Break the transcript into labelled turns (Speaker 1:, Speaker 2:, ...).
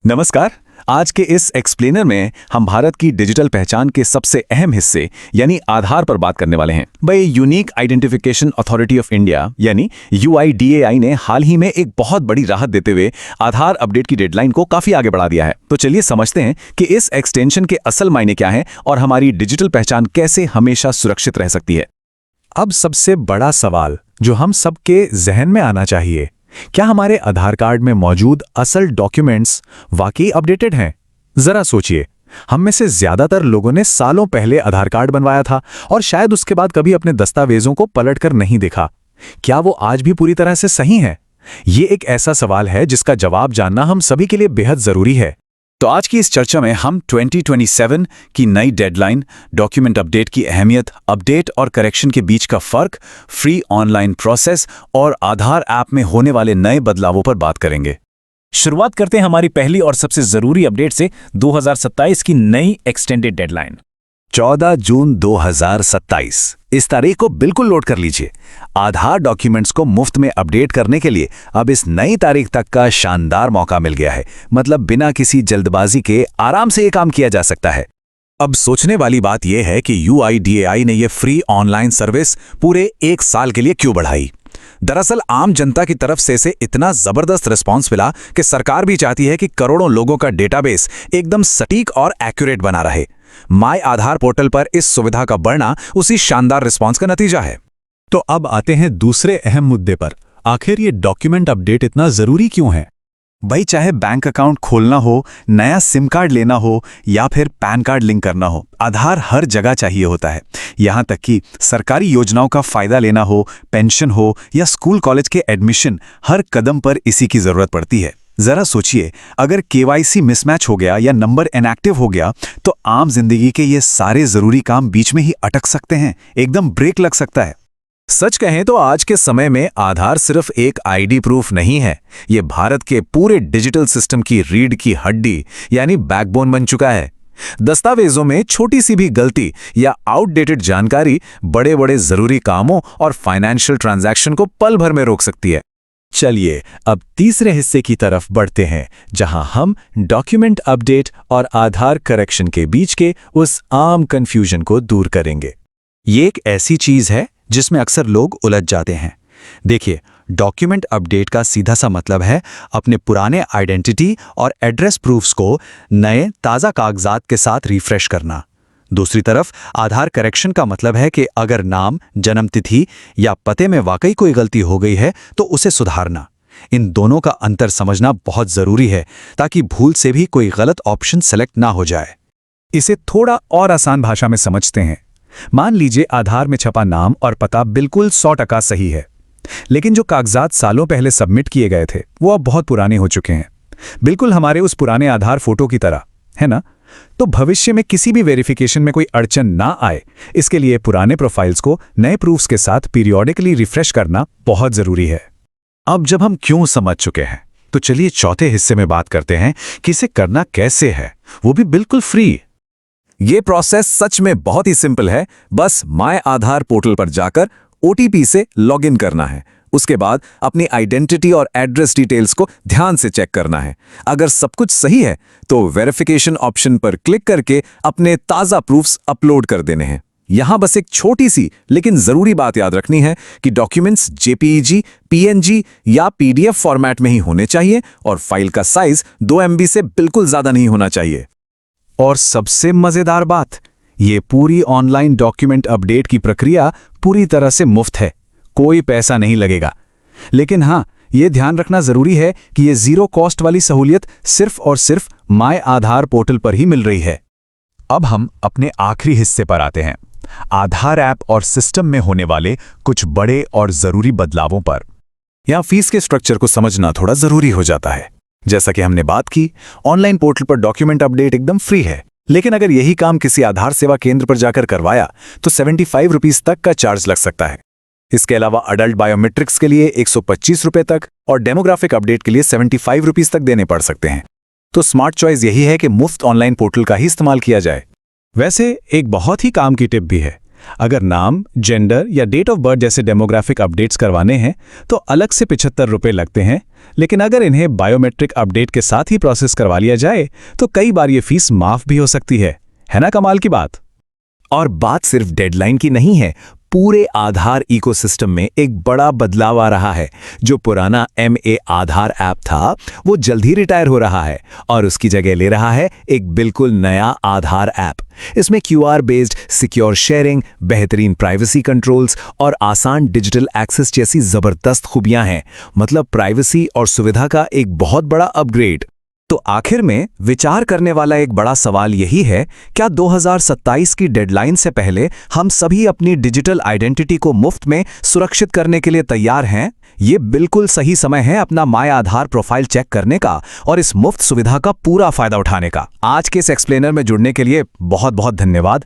Speaker 1: नमस्कार। आज के इस एक्सप्लेनर में हम भारत की डिजिटल पहचान के सबसे अहम हिस्से यानी आधार पर बात करने वाले हैं। भाई, unique identification authority of India यानी UIDAI ने हाल ही में एक बहुत बड़ी राहत देते हुए आधार अपडेट की डेडलाइन को काफी आगे बढ़ा दिया है। तो चलिए समझते हैं कि इस एक्सटेंशन के असल मायने क्या हैं और हमारी डिजिटल पहचान कैसे हमेशा सुरक्षित रह सकती है।
Speaker 2: अब सबसे बड़ा सवाल जो हम सबके जहन में आना चाहिए, क्या हमारे आधार कार्ड में मौजूद असल डॉक्यूमेंट्स वाकई अपडेटेड हैं? जरा सोचिए, हम में से ज्यादातर लोगों ने सालों पहले आधार कार्ड बनवाया था और शायद उसके बाद कभी अपने दस्तावेजों को पलटकर नहीं देखा। क्या वो आज भी पूरी तरह से सही है? ये एक ऐसा सवाल है जिसका जवाब जानना हम सभी के लिए बेहद जरूरी है।
Speaker 1: तो आज की इस चर्चा में हम 2027 की नई डेडलाइन, डॉक्यूमेंट अपडेट की अहमियत, अपडेट और करेक्शन के बीच का फर्क, फ्री ऑनलाइन प्रोसेस और आधार ऐप में होने वाले नए बदलावों पर बात करेंगे।
Speaker 3: शुरुआत करते हैं हमारी पहली और सबसे जरूरी अपडेट से, 2027 की नई एक्सटेंडेड डेडलाइन।
Speaker 1: 14 जून 2027 इस तारीख को बिल्कुल नोट कर लीजिए। आधार डॉक्यूमेंट्स को मुफ्त में अपडेट करने के लिए अब इस नई तारीख तक का शानदार मौका मिल गया है। मतलब बिना किसी जल्दबाजी के आराम से ये काम किया जा सकता है।
Speaker 2: अब सोचने वाली बात यह है कि UIDAI ने यह फ्री ऑनलाइन सर्विस पूरे 1 साल के लिए क्यों बढ़ाई। दरअसल आम जनता की तरफ से इसे इतना जबरदस्त रिस्पांस मिला कि सरकार भी चाहती है कि करोड़ों लोगों का डेटाबेस एकदम सटीक और एक्यूरेट बना रहे। माय आधार पोर्टल पर इस सुविधा का बढ़ना उसी शानदार रिस्पांस का नतीजा है। तो अब आते हैं दूसरे अहम मुद्दे पर। आखिर ये डॉक्यूमेंट अपडेट इतना जरूरी क्यों है?
Speaker 1: भाई, चाहे बैंक अकाउंट खोलना हो, नया सिम कार्ड लेना हो या फिर पैन कार्ड लिंक करना हो, आधार हर जगह चाहिए होता है। यहाँ तक कि सरकारी योजनाओं का फायदा लेना हो, पेंशन हो या स्कूल कॉलेज के एडमिशन, हर कदम पर इसी की जरूरत पड़ती है। जरा सोचिए, अगर KYC मिसमैच हो गया या नंबर इनएक्टिव हो गया तो आम जिंदगी के ये सारे जरूरी काम बीच में ही अटक सकते हैं, एकदम ब्रेक लग सकता है।
Speaker 2: सच कहें तो आज के समय में आधार सिर्फ एक ID प्रूफ नहीं है, ये भारत के पूरे डिजिटल सिस्टम की रीढ़ की हड्डी यानी बैकबोन बन चुका है। दस्तावेजों में छोटी सी भी गलती या आउटडेटेड जानकारी बड़े बड़े जरूरी कामों और फाइनेंशियल ट्रांजैक्शन को पल भर में रोक सकती है। चलिए अब तीसरे हिस्से की तरफ बढ़ते हैं, जहां हम डॉक्यूमेंट अपडेट और आधार करेक्शन के बीच के उस आम कंफ्यूजन को दूर करेंगे। ये एक ऐसी चीज है जिसमें अक्सर लोग उलझ जाते हैं। देखिए, डॉक्यूमेंट अपडेट का सीधा सा मतलब है अपने पुराने आइडेंटिटी और एड्रेस प्रूफ्स को नए ताज़ा कागजात के साथ रिफ्रेश करना। दूसरी तरफ आधार करेक्शन का मतलब है कि अगर नाम, जन्मतिथि या पते में वाकई कोई गलती हो गई है तो उसे सुधारना। इन दोनों का अंतर समझना बहुत जरूरी है ताकि भूल से भी कोई गलत ऑप्शन सेलेक्ट ना हो जाए। इसे थोड़ा और आसान भाषा में समझते हैं। मान लीजिए आधार में छपा नाम और पता बिल्कुल 100% सही है, लेकिन जो कागजात सालों पहले सबमिट किए गए थे वो अब बहुत पुराने हो चुके हैं, बिल्कुल हमारे उस पुराने आधार फोटो की तरह, है ना? तो भविष्य में किसी भी वेरिफिकेशन में कोई अड़चन ना आए, इसके लिए पुराने प्रोफाइल्स को नए प्रूफ्स के साथ पीरियोडिकली रिफ्रेश करना बहुत जरूरी है। अब जब हम क्यों समझ चुके हैं, तो चलिए चौथे हिस्से में बात करते हैं कि इसे करना कैसे है, वो भी बिल्कुल फ्री।
Speaker 1: ये प्रोसेस सच में बहुत ही सिंपल है। बस माय आधार पोर्टल पर जाकर OTP से लॉगिन करना है। उसके बाद अपनी आइडेंटिटी और एड्रेस डिटेल्स को ध्यान से चेक करना है। अगर सब कुछ सही है तो वेरिफिकेशन ऑप्शन पर क्लिक करके अपने ताज़ा प्रूफ्स अपलोड कर देने हैं। यहाँ बस एक छोटी सी लेकिन ज़रूरी बात याद रखनी है कि डॉक्यूमेंट्स JPEG, PNG या PDF फॉर्मेट में ही होने चाहिए और फाइल का साइज 2 MB से बिल्कुल ज़्यादा नहीं होना चाहिए।
Speaker 2: और सबसे मजेदार बात, ये पूरी ऑनलाइन डॉक्यूमेंट अपडेट की प्रक्रिया पूरी तरह से मुफ्त है, कोई पैसा नहीं लगेगा। लेकिन हाँ, ये ध्यान रखना जरूरी है कि ये जीरो कॉस्ट वाली सहूलियत सिर्फ और सिर्फ माय आधार पोर्टल पर ही मिल रही है। अब हम अपने आखिरी हिस्से पर आते हैं, आधार ऐप और सिस्टम में होने वाले कुछ बड़े और जरूरी बदलावों पर।
Speaker 1: यहाँ फीस के स्ट्रक्चर को समझना थोड़ा जरूरी हो जाता है। जैसा कि हमने बात की, ऑनलाइन पोर्टल पर डॉक्यूमेंट अपडेट एकदम फ्री है, लेकिन अगर यही काम किसी आधार सेवा केंद्र पर जाकर करवाया तो 75 रुपीज तक का चार्ज लग सकता है। इसके अलावा अडल्ट बायोमेट्रिक्स के लिए 125 रुपये तक और डेमोग्राफिक अपडेट के लिए 75 रुपीज तक देने पड़ सकते हैं। तो स्मार्ट चॉइस यही है कि मुफ्त ऑनलाइन पोर्टल का ही इस्तेमाल किया जाए।
Speaker 2: वैसे एक बहुत ही काम की टिप भी है, अगर नाम, जेंडर या डेट ऑफ बर्थ जैसे डेमोग्राफिक अपडेट्स करवाने हैं तो अलग से 75 रुपये लगते हैं, लेकिन अगर इन्हें बायोमेट्रिक अपडेट के साथ ही प्रोसेस करवा लिया जाए तो कई बार ये फीस माफ भी हो सकती है ना कमाल की बात।
Speaker 1: और बात सिर्फ डेडलाइन की नहीं है, पूरे आधार इकोसिस्टम में एक बड़ा बदलाव आ रहा है। जो पुराना MA आधार ऐप था वो जल्द ही रिटायर हो रहा है और उसकी जगह ले रहा है एक बिल्कुल नया आधार ऐप। इसमें QR बेस्ड सिक्योर शेयरिंग, बेहतरीन प्राइवेसी कंट्रोल्स और आसान डिजिटल एक्सेस जैसी जबरदस्त खूबियां हैं। मतलब प्राइवेसी और सुविधा का एक बहुत बड़ा अपग्रेड। तो आखिर में विचार करने वाला एक बड़ा सवाल यही है, क्या 2027 की डेडलाइन से पहले हम सभी अपनी डिजिटल आइडेंटिटी को मुफ्त में सुरक्षित करने के लिए तैयार हैं? ये बिल्कुल सही समय है अपना माय आधार प्रोफाइल चेक करने का और इस मुफ्त सुविधा का पूरा फायदा उठाने का। आज के इस एक्सप्लेनर में जुड़ने के लिए बहुत बहुत धन्यवाद।